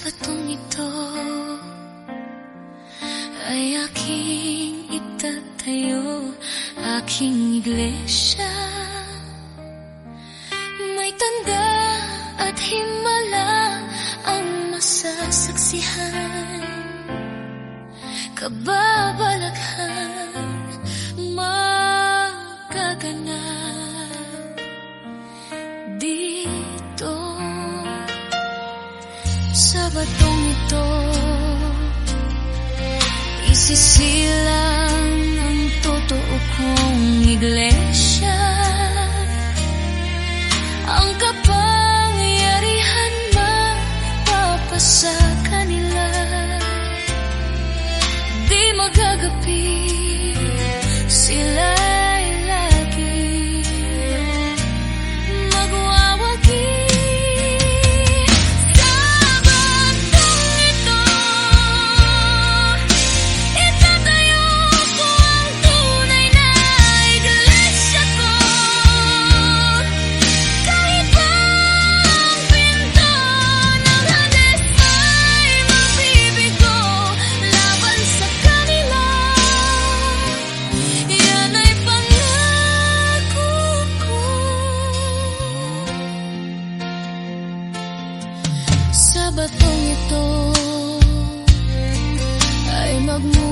batong ito ay aking itatayo, aking iglesia. May tanda at himala ang masasaksihan, kababalaghan magaganap dito. Sa batong ito isisilang ang totoo kong iglesia. Ang kapangyarihan mapapasa kanila, di magagapi, sila'y lagi magwawagi. Sa batong ito itatayo ko ang tunay na iglesia ko. Kahit pa ang pinto ng Hades ay mabibigo laban sa kanila, yan ay pangako ko. Sa batong ito ay magmumula